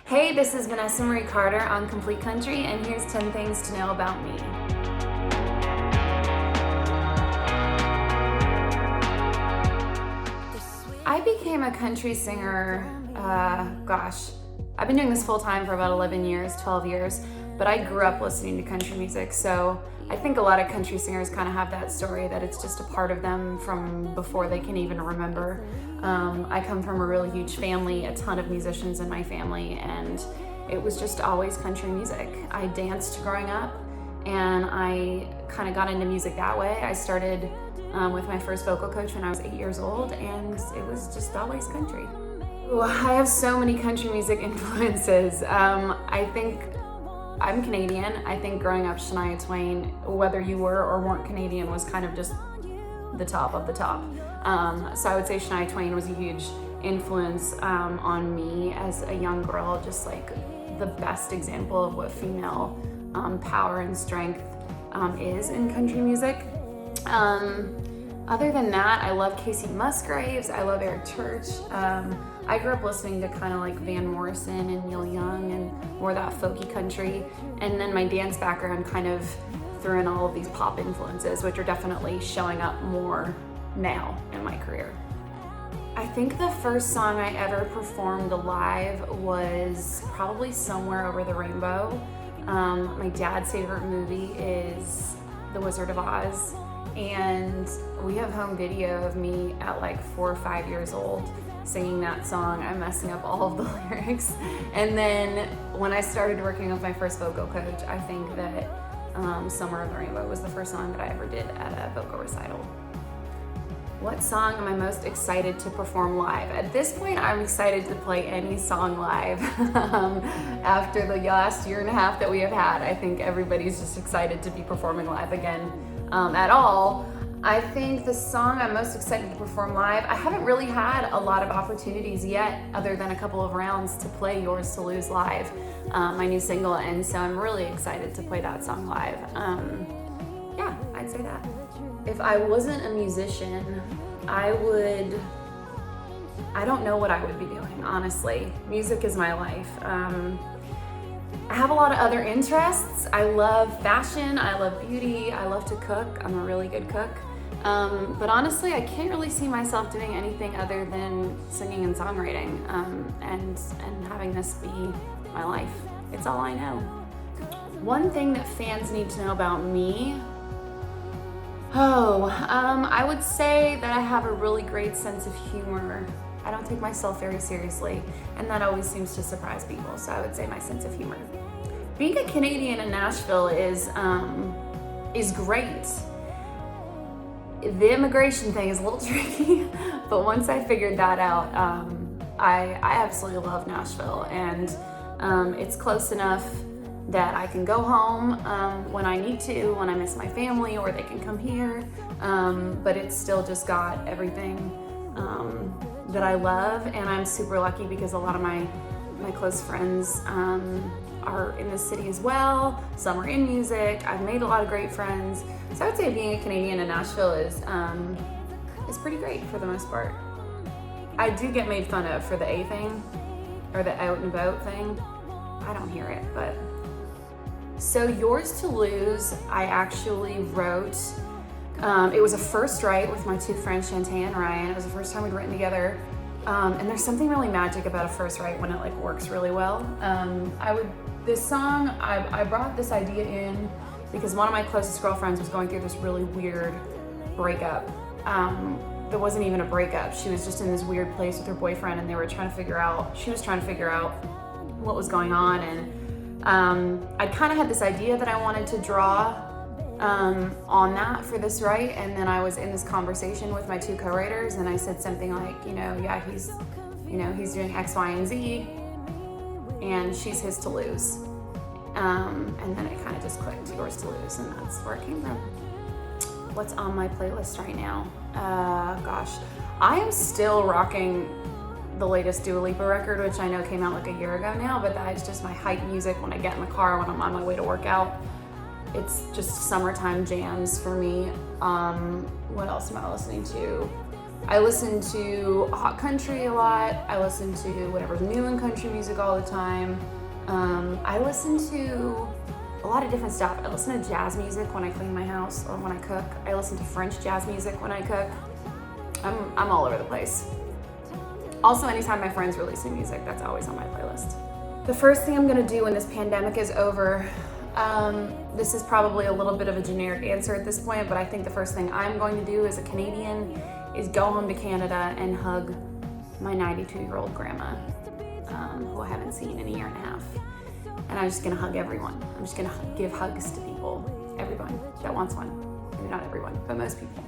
Hey, this is Vanessa Marie Carter on Complete Country, and here's 10 things to know about me. I became a country singer, I've been doing this full time for about 11 years, 12 years, but I grew up listening to country music, so I think a lot of country singers kind of have that story that it's just a part of them from before they can even remember. I come from a really huge family, a ton of musicians in my family, and it was just always country music. I danced growing up, and I kind of got into music that way. I started with my first vocal coach when I was 8 years old, and it was just always country. Ooh, I have so many country music influences. I think I'm Canadian. I think growing up, Shania Twain, whether you were or weren't Canadian, was kind of just the top of the top. So I would say Shania Twain was a huge influence on me as a young girl, just like the best example of what female power and strength is in country music. Other than that, I love Casey Musgraves. I love Eric Church. I grew up listening to kind of like Van Morrison and Neil Young and more that folky country. And then my dance background kind of threw in all of these pop influences, which are definitely showing up more now in my career. I think the first song I ever performed live was probably Somewhere Over the Rainbow. My dad's favorite movie is The Wizard of Oz. And we have home video of me at like 4 or 5 years old singing that song. I'm messing up all of the lyrics. And then when I started working with my first vocal coach, I think that Somewhere Over the Rainbow was the first song that I ever did at a vocal recital. What song am I most excited to perform live? At this point, I'm excited to play any song live. After the last year and a half that we have had, I think everybody's just excited to be performing live again at all. I think the song I'm most excited to perform live, I haven't really had a lot of opportunities yet, other than a couple of rounds, to play Yours to Lose live, my new single, and so I'm really excited to play that song live. Yeah, I'd say that. If I wasn't a musician, I don't know what I would be doing, honestly. Music is my life. I have a lot of other interests. I love fashion, I love beauty, I love to cook. I'm a really good cook. But honestly, I can't really see myself doing anything other than singing and songwriting, and having this be my life. It's all I know. One thing that fans need to know about me, I would say that I have a really great sense of humor. I don't take myself very seriously, and that always seems to surprise people, so I would say my sense of humor. Being a Canadian in Nashville is great. The immigration thing is a little tricky, but once I figured that out, I absolutely love Nashville, and it's close enough that I can go home when I need to, when I miss my family, or they can come here, but it's still just got everything that I love, and I'm super lucky because a lot of my close friends are in the city as well. Some are in music. I've made a lot of great friends. So I would say being a Canadian in Nashville is pretty great for the most part. I do get made fun of for the A thing, or the out and about thing. I don't hear it, but. So Yours to Lose, I actually wrote, it was a first write with my two friends, Shantae and Ryan. It was the first time we'd written together. And there's something really magic about a first write when it like works really well. This song, I brought this idea in because one of my closest girlfriends was going through this really weird breakup. There wasn't even a breakup. She was just in this weird place with her boyfriend, and she was trying to figure out what was going on. And I kind of had this idea that I wanted to draw on that for this write, and then I was in this conversation with my two co-writers, and I said something like, he's doing X, Y, and Z, and she's his to lose. And then it kind of just clicked, Yours to Lose, and that's where it came from. What's on my playlist right now? I am still rocking the latest Dua Lipa record, which I know came out like a year ago now, but that is just my hype music when I get in the car, when I'm on my way to work out. It's just summertime jams for me. What else am I listening to? I listen to hot country a lot. I listen to whatever's new in country music all the time. I listen to a lot of different stuff. I listen to jazz music when I clean my house or when I cook. I listen to French jazz music when I cook. I'm all over the place. Also, anytime my friends release new music, that's always on my playlist. The first thing I'm gonna do when this pandemic is over, this is probably a little bit of a generic answer at this point, but I think the first thing I'm going to do as a Canadian is go home to Canada and hug my 92-year-old grandma, who I haven't seen in a year and a half. And I'm just gonna hug everyone. I'm just gonna give hugs to people, everyone that wants one. Maybe not everyone, but most people.